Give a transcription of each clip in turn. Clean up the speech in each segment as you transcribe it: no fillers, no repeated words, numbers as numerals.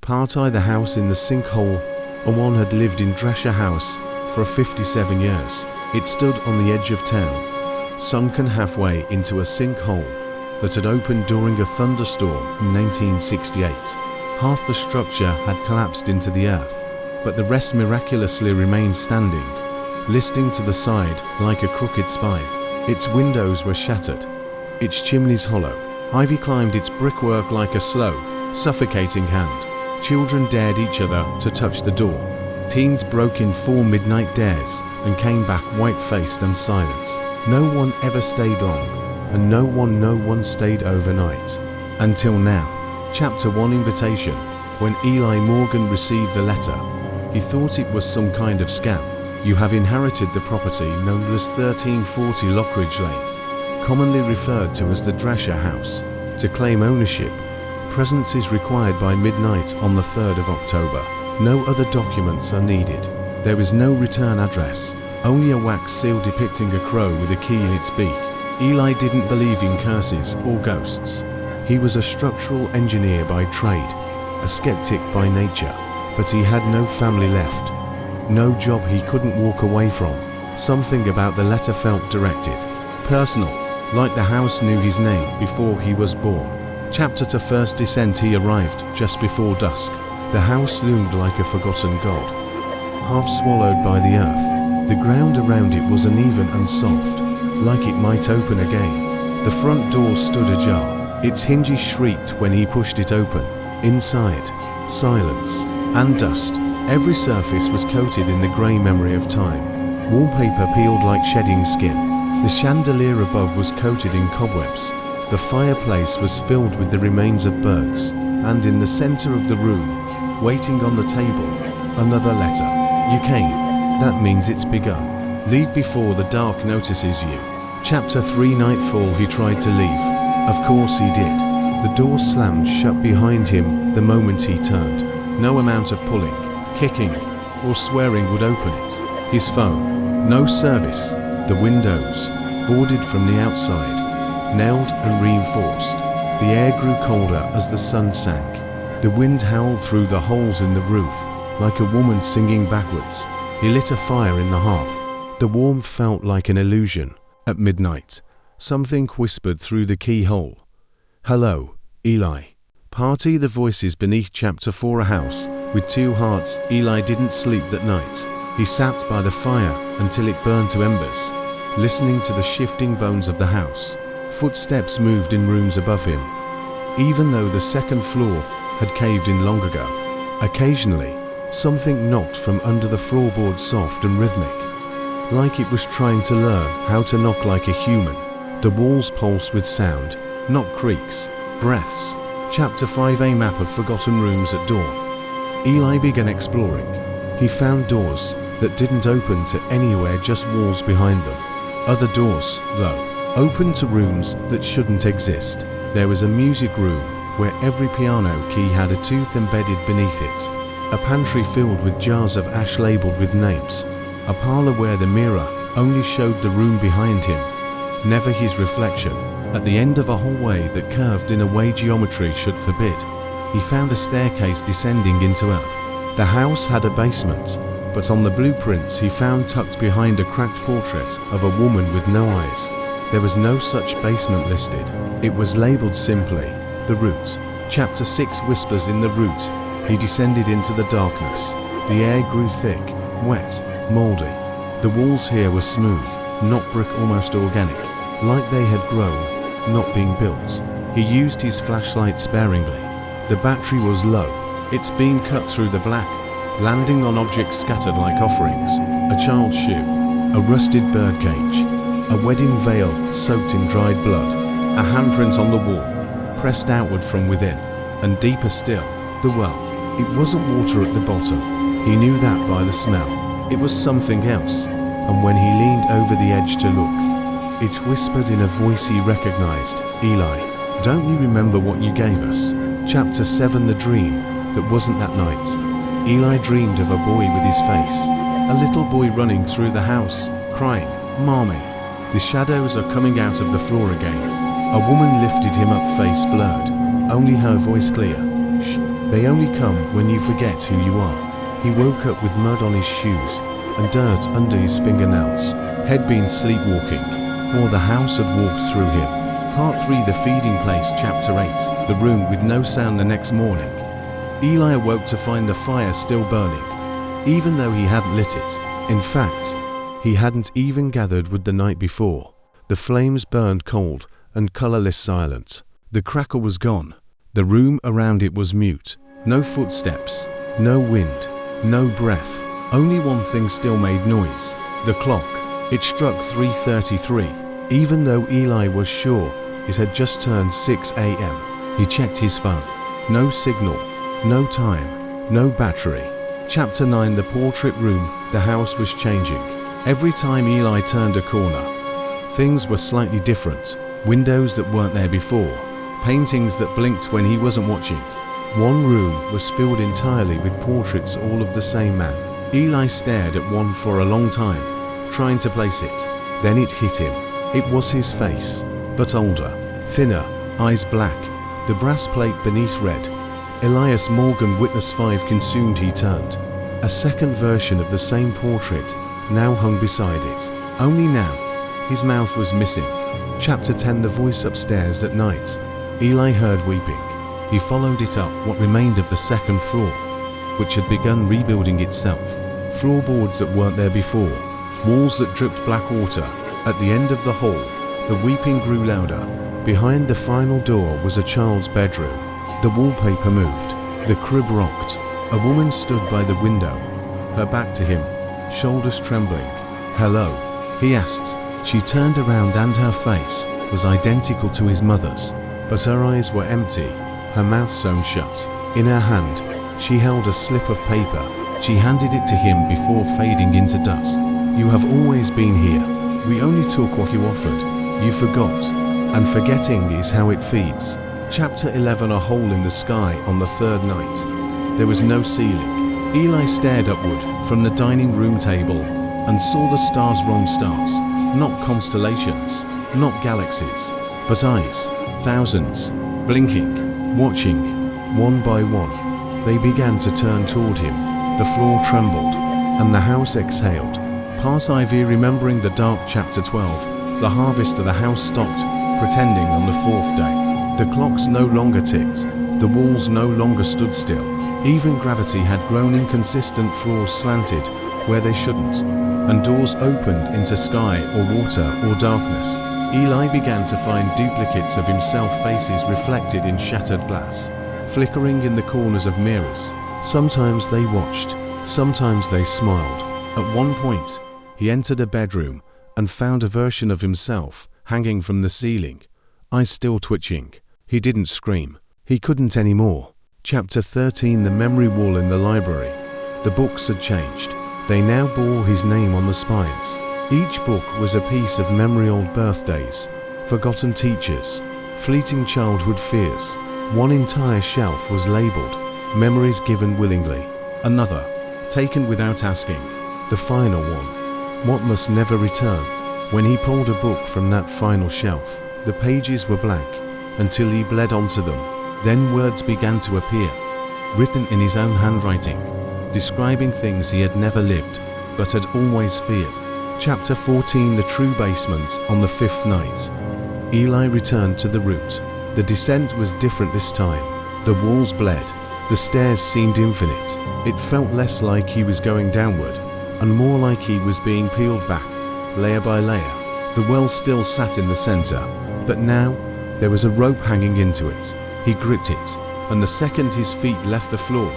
Part I, the house in the sinkhole, and one had lived in Drescher House for 57 years. It stood on the edge of town, sunken halfway into a sinkhole that had opened during a thunderstorm in 1968. Half the structure had collapsed into the earth, but the rest miraculously remained standing, listing to the side like a crooked spine. Its windows were shattered, its chimneys hollow. Ivy climbed its brickwork like a slow, suffocating hand. Children dared each other to touch the door. Teens broke in 4 midnight dares and came back white-faced and silent. No one ever stayed long, and no one stayed overnight. Until now. Chapter 1 Invitation. When Eli Morgan received the letter, he thought it was some kind of scam. You have inherited the property known as 1340 Lockridge Lane, commonly referred to as the Drescher House. To claim ownership, presence is required by midnight on the 3rd of October. No other documents are needed. There is no return address, only a wax seal depicting a crow with a key in its beak. Eli didn't believe in curses or ghosts. He was a structural engineer by trade, a skeptic by nature, but he had no family left. No job he couldn't walk away from. Something about the letter felt directed, personal, like the house knew his name before he was born. Chapter 2 First descent. He arrived just before dusk. The house loomed like a forgotten god, half swallowed by the earth. The ground around it was uneven and soft, like it might open again. The front door stood ajar. Its hinges shrieked when he pushed it open. Inside, silence and dust. Every surface was coated in the grey memory of time. Wallpaper peeled like shedding skin. The chandelier above was coated in cobwebs. The fireplace was filled with the remains of birds, and in the center of the room, waiting on the table, another letter. You came. That means it's begun. Leave before the dark notices you. Chapter 3 Nightfall. He tried to leave. Of course he did. The door slammed shut behind him the moment he turned. No amount of pulling, kicking, or swearing would open it. His phone, no service. The windows, boarded from the outside, nailed and reinforced. The air grew colder as the sun sank. The wind howled through the holes in the roof, like a woman singing backwards. He lit a fire in the hearth. The warmth felt like an illusion. At midnight, something whispered through the keyhole. Hello, Eli. Party the voices beneath. Chapter 4 A house with 2 hearts. Eli didn't sleep that night. He sat by the fire until it burned to embers, listening to the shifting bones of the house. Footsteps moved in rooms above him, even though the second floor had caved in long ago. Occasionally, something knocked from under the floorboard, soft and rhythmic, like it was trying to learn how to knock like a human. The walls pulsed with sound, not creaks, breaths. Chapter 5 A map of forgotten rooms. At dawn, Eli began exploring. He found doors that didn't open to anywhere, just walls behind them. Other doors, though, opened to rooms that shouldn't exist. There was a music room where every piano key had a tooth embedded beneath it. A pantry filled with jars of ash labeled with names. A parlor where the mirror only showed the room behind him, never his reflection. At the end of a hallway that curved in a way geometry should forbid, he found a staircase descending into earth. The house had a basement, but on the blueprints he found tucked behind a cracked portrait of a woman with no eyes. There was no such basement listed. It was labeled simply, The Root. Chapter 6 Whispers in the Root. He descended into the darkness. The air grew thick, wet, mouldy. The walls here were smooth, not brick, almost organic, like they had grown, not being built. He used his flashlight sparingly. The battery was low, its beam cut through the black, landing on objects scattered like offerings. A child's shoe, a rusted birdcage, a wedding veil soaked in dried blood, a handprint on the wall, pressed outward from within, and deeper still, the well. It wasn't water at the bottom. He knew that by the smell. It was something else, and when he leaned over the edge to look, it whispered in a voice he recognized, Eli, don't you remember what you gave us? Chapter 7 The Dream That Wasn't That Night. Eli dreamed of a boy with his face, a little boy running through the house, crying, Mommy. The shadows are coming out of the floor again. A woman lifted him up, face blurred, only her voice clear. Shh. They only come when you forget who you are. He woke up with mud on his shoes and dirt under his fingernails. Had been sleepwalking, or the house had walked through him. Part 3, The Feeding Place, Chapter 8, The Room with No Sound. The next morning, Eli awoke to find the fire still burning, even though he hadn't lit it. In fact, he hadn't even gathered wood the night before. The flames burned cold and colorless silent. The crackle was gone. The room around it was mute. No footsteps, no wind, no breath. Only one thing still made noise: the clock. It struck 3:33. Even though Eli was sure it had just turned 6 a.m., he checked his phone. No signal, no time, no battery. Chapter 9, The Portrait Room. The house was changing. Every time Eli turned a corner, things were slightly different. Windows that weren't there before, paintings that blinked when he wasn't watching. One room was filled entirely with portraits, all of the same man. Eli stared at one for a long time, trying to place it. Then it hit him. It was his face, but older, thinner, eyes black, the brass plate beneath red. Eli Morgan, witness 5, consumed. He turned. A second version of the same portrait now hung beside it. Only now, his mouth was missing. Chapter 10, The Voice Upstairs. At night, Eli heard weeping. He followed it up what remained of the second floor, which had begun rebuilding itself. Floorboards that weren't there before, walls that dripped black water. At the end of the hall, the weeping grew louder. Behind the final door was a child's bedroom. The wallpaper moved. The crib rocked. A woman stood by the window, her back to him, shoulders trembling. "Hello?" he asked. She turned around and her face was identical to his mother's, but her eyes were empty, her mouth sewn shut. In her hand, she held a slip of paper. She handed it to him before fading into dust. "You have always been here. We only took what you offered. You forgot. And forgetting is how it feeds." Chapter 11, A Hole in the Sky. On the third night, there was no ceiling. Eli stared upward from the dining room table and saw the stars. Wrong stars. Not constellations, not galaxies, but eyes. Thousands, blinking, watching, one by one. They began to turn toward him. The floor trembled, and the house exhaled. Part IV, Remembering the Dark. Chapter 12, The Harvest. The house stopped pretending on the fourth day. The clocks no longer ticked. The walls no longer stood still. Even gravity had grown inconsistent. Floors slanted where they shouldn't, and doors opened into sky or water or darkness. Eli began to find duplicates of himself, faces reflected in shattered glass, flickering in the corners of mirrors. Sometimes they watched, sometimes they smiled. At one point, he entered a bedroom and found a version of himself hanging from the ceiling, eyes still twitching. He didn't scream. He couldn't anymore. Chapter 13, The Memory Wall. In the library, the books had changed. They now bore his name on the spines. Each book was a piece of memory: old birthdays, forgotten teachers, fleeting childhood fears. One entire shelf was labeled, Memories Given Willingly. Another, taken without asking. The final one, What Must Never Return. When he pulled a book from that final shelf, the pages were blank, until he bled onto them. Then words began to appear, written in his own handwriting, describing things he had never lived, but had always feared. Chapter 14, The True Basement. On the fifth night, Eli returned to the route. The descent was different this time. The walls bled. The stairs seemed infinite. It felt less like he was going downward, and more like he was being peeled back, layer by layer. The well still sat in the center, but now there was a rope hanging into it. He gripped it, and the second his feet left the floor,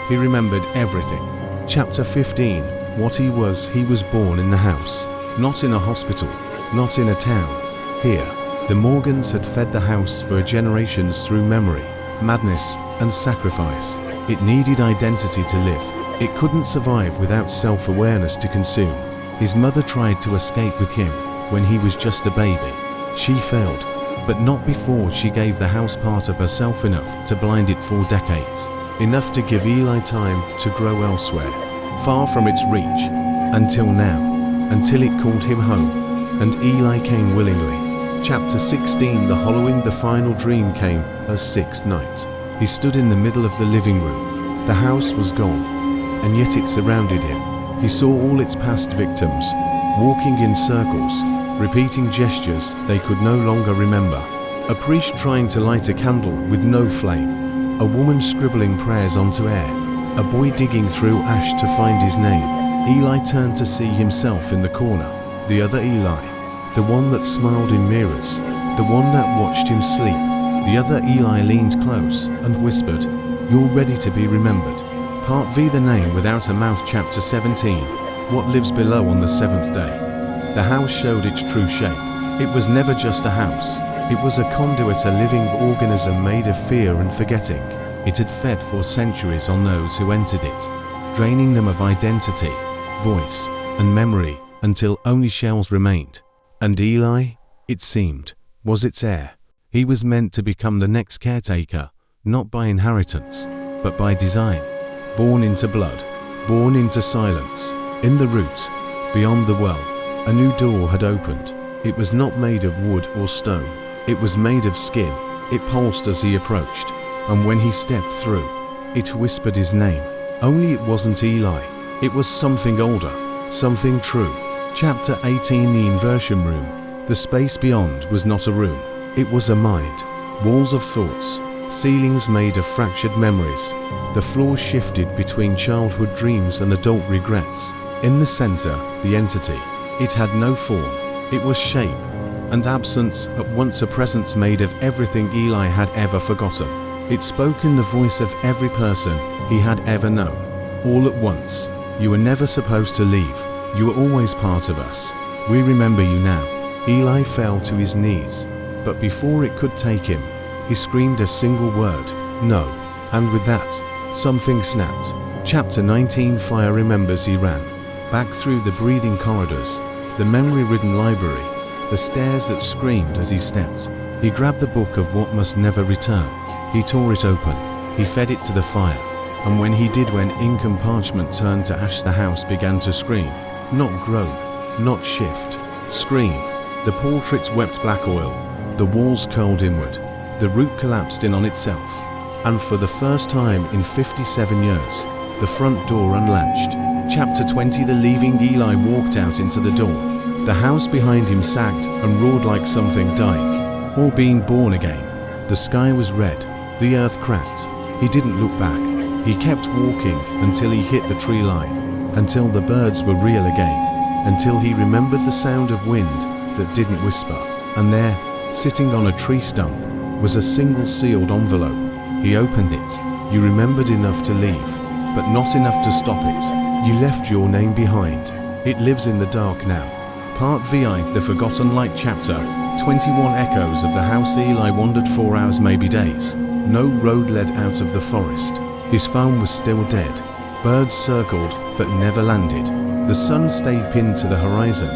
he remembered everything. Chapter 15, What he was born in the house, not in a hospital, not in a town. Here, the Morgans had fed the house for generations through memory, madness, and sacrifice. It needed identity to live. It couldn't survive without self-awareness to consume. His mother tried to escape with him when he was just a baby. She failed, but not before she gave the house part of herself, enough to blind it for decades. Enough to give Eli time to grow elsewhere, far from its reach, until now, until it called him home, and Eli came willingly. Chapter 16, The Hollowing. The final dream came, a sixth night. He stood in the middle of the living room. The house was gone, and yet it surrounded him. He saw all its past victims, walking in circles, repeating gestures they could no longer remember. A priest trying to light a candle with no flame. A woman scribbling prayers onto air. A boy digging through ash to find his name. Eli turned to see himself in the corner. The other Eli. The one that smiled in mirrors. The one that watched him sleep. The other Eli leaned close and whispered, "You're ready to be remembered." Part V. The Name Without a Mouth, Chapter 17. What lives below on the seventh day? The house showed its true shape. It was never just a house. It was a conduit, a living organism made of fear and forgetting. It had fed for centuries on those who entered it, draining them of identity, voice, and memory, until only shells remained. And Eli, it seemed, was its heir. He was meant to become the next caretaker, not by inheritance, but by design. Born into blood, born into silence, in the root, beyond the well, a new door had opened. It was not made of wood or stone. It was made of skin. It pulsed as he approached, and when he stepped through, it whispered his name. Only it wasn't Eli. It was something older, something true. Chapter 18. The Inversion Room. The space beyond was not a room. It was a mind. Walls of thoughts, ceilings made of fractured memories. The floor shifted between childhood dreams and adult regrets. In the center, the entity. It had no form. It was shape and absence, at once a presence made of everything Eli had ever forgotten. It spoke in the voice of every person he had ever known. All at once. You were never supposed to leave. You were always part of us. We remember you now. Eli fell to his knees, but before it could take him, he screamed a single word, "No." And with that, something snapped. Chapter 19. Fire remembers. He ran back through the breathing corridors, the memory-ridden library, the stairs that screamed as he stepped. He grabbed the book of what must never return. He tore it open. He fed it to the fire. And when he did, when ink and parchment turned to ash, the house began to scream. Not groan, not shift. Scream. The portraits wept black oil. The walls curled inward. The root collapsed in on itself. And for the first time in 57 years, the front door unlatched. Chapter 20. The Leaving. Eli walked out into the door. The house behind him sagged and roared like something dying, or being born again. The sky was red. The earth cracked. He didn't look back. He kept walking until he hit the tree line, until the birds were real again, until he remembered the sound of wind that didn't whisper. And there, sitting on a tree stump, was a single sealed envelope. He opened it. You remembered enough to leave, but not enough to stop it. You left your name behind. It lives in the dark now. Part VI. The Forgotten Light. Chapter 21. Echoes of the house. Eli wandered 4 hours, maybe days. No road led out of the forest. His phone was still dead. Birds circled, but never landed. The sun stayed pinned to the horizon,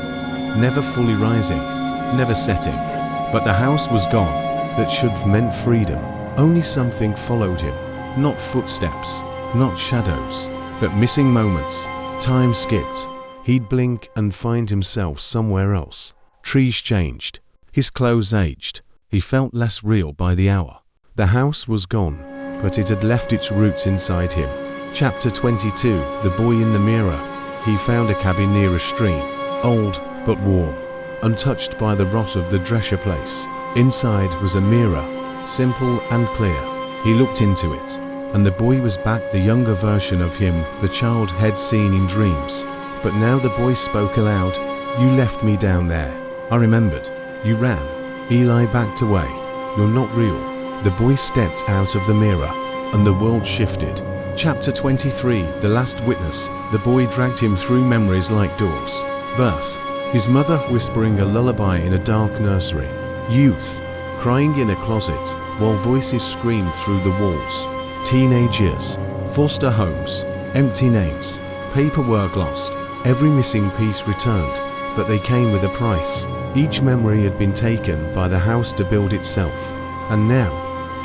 never fully rising, never setting. But the house was gone. That should have meant freedom. Only something followed him. Not footsteps, not shadows, but missing moments. Time skipped. He'd blink and find himself somewhere else. Trees changed. His clothes aged. He felt less real by the hour. The house was gone, but it had left its roots inside him. Chapter 22. The Boy in the Mirror. He found a cabin near a stream, old but warm, untouched by the rot of the Drescher place. Inside was a mirror, simple and clear. He looked into it, and the boy was back, the younger version of him the child had seen in dreams. But now the boy spoke aloud. You left me down there. I remembered. You ran. Eli backed away. You're not real. The boy stepped out of the mirror, and the world shifted. Chapter 23. The Last Witness. The boy dragged him through memories like doors. Birth. His mother whispering a lullaby in a dark nursery. Youth. Crying in a closet, while voices screamed through the walls. Teenage years. Foster homes. Empty names. Paperwork lost. Every missing piece returned, but they came with a price. Each memory had been taken by the house to build itself, and now,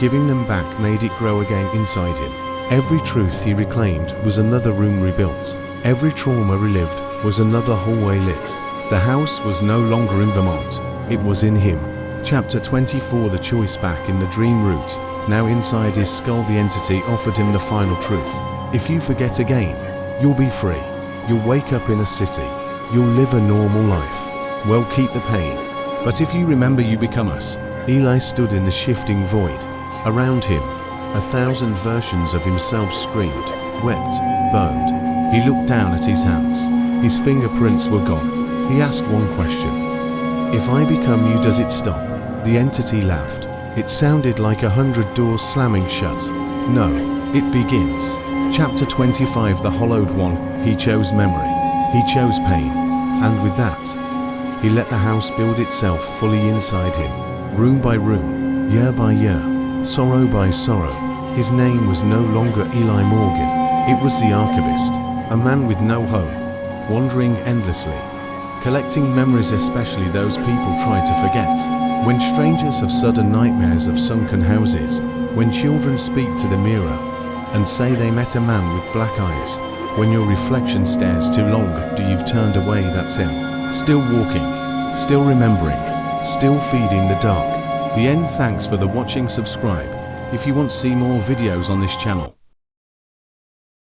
giving them back made it grow again inside him. Every truth he reclaimed was another room rebuilt. Every trauma relived was another hallway lit. The house was no longer in Vermont, it was in him. Chapter 24. The Choice. Back in the dream route. Now inside his skull, the entity offered him the final truth. If you forget again, you'll be free. You'll wake up in a city. You'll live a normal life. Well, keep the pain. But if you remember, you become us. Eli stood in the shifting void. Around him, 1,000 versions of himself screamed, wept, burned. He looked down at his hands. His fingerprints were gone. He asked one question. If I become you, does it stop? The entity laughed. It sounded like 100 doors slamming shut. No, it begins. Chapter 25, The Hollowed One. He chose memory. He chose pain. And with that, he let the house build itself fully inside him. Room by room, year by year, sorrow by sorrow. His name was no longer Eli Morgan. It was the archivist, a man with no home, wandering endlessly, collecting memories, especially those people try to forget. When strangers have sudden nightmares of sunken houses, when children speak to the mirror and say they met a man with black eyes, when your reflection stares too long after you've turned away, that's him. Still walking, still remembering, still feeding the dark. The end. Thanks for the watching. Subscribe if you want to see more videos on this channel.